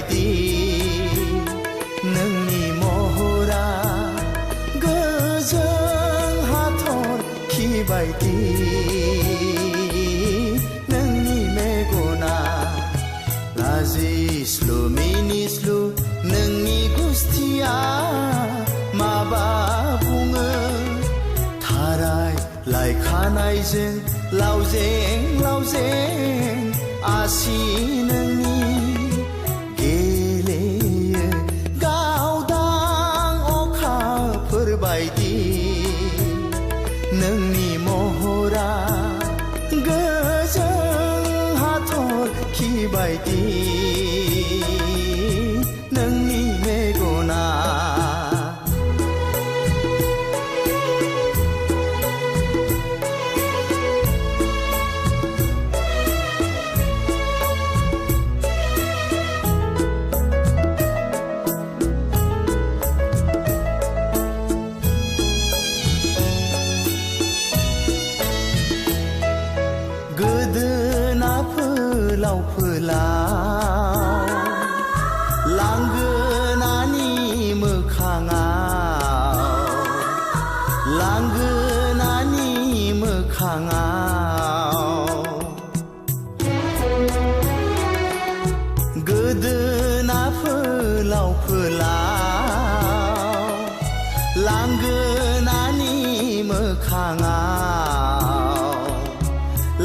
बायदि नोंनि महरा गोजों हाथरखि बायदि नोंनि मेगना लाजिस्लु मिनिस्लु नोंनि गुस्थिया माबा बुङो थाराय लाइ खानायजों लावजें लावजें आसि नोंनि गेलेयो गावदां अखाफोर बायदि नोंनि महरा गोजों हाथरखि बायदि नोंनि मेगना गोदोना फोलाव फोलाव लांगोनानि मोखाङाव लांगोनानि मोखाङाव गोदोना फोलाव फोलाव लांगोनानि मोखाङाव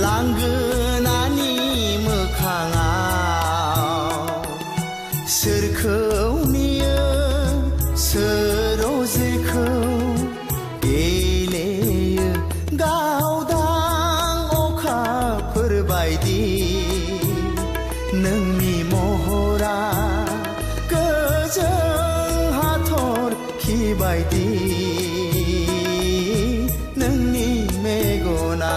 लांगोनानि मोखाङाव सोरखौ नेयो सोर अजेखौ गेलेयो गावदां अखाफोर बायदि नोंनि महरा गोजों हाथरखि बायदि नोंनि मेगना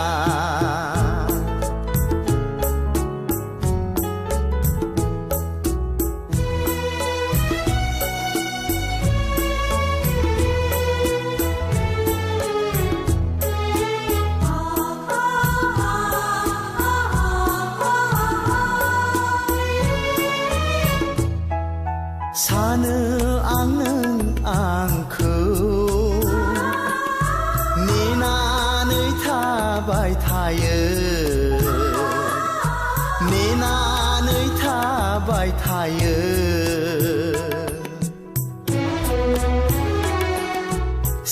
सानो आं नों आंखौ नेनानै थाबाय थायो नेनानै थाबाय थायो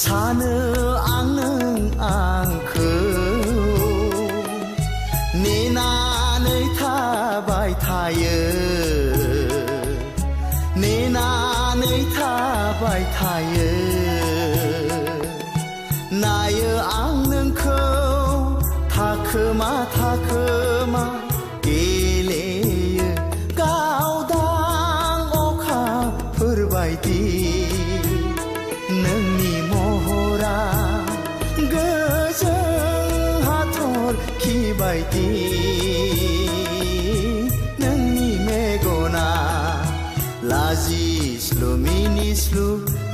सानो आं नों आंखौ नेनानै थाबाय थायो नेनानै थाबाय थायो नायो आं नोंखौ थाखोमा थाखोमा गेलेयो गावदां अखाफोर बायदि नोंनि महरा गोजों हाथरखि बायदि नोंनि मेगना लाजिस्लु मिनिस्लु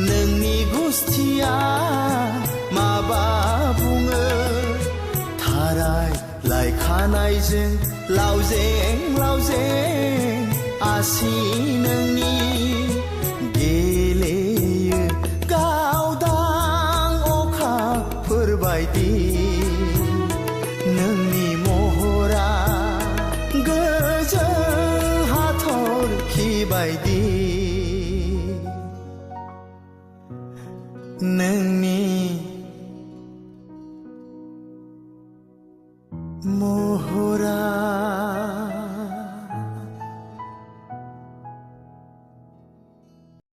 नोंनि गुस्थिया माबा बुङो थाराय लाइ खानायजों लावजें लावजें आसि नोंनि गेलेयो गावदां अखाफोर बायदि नोंनि महरा गोजों हाथरखि बायदि नोंनि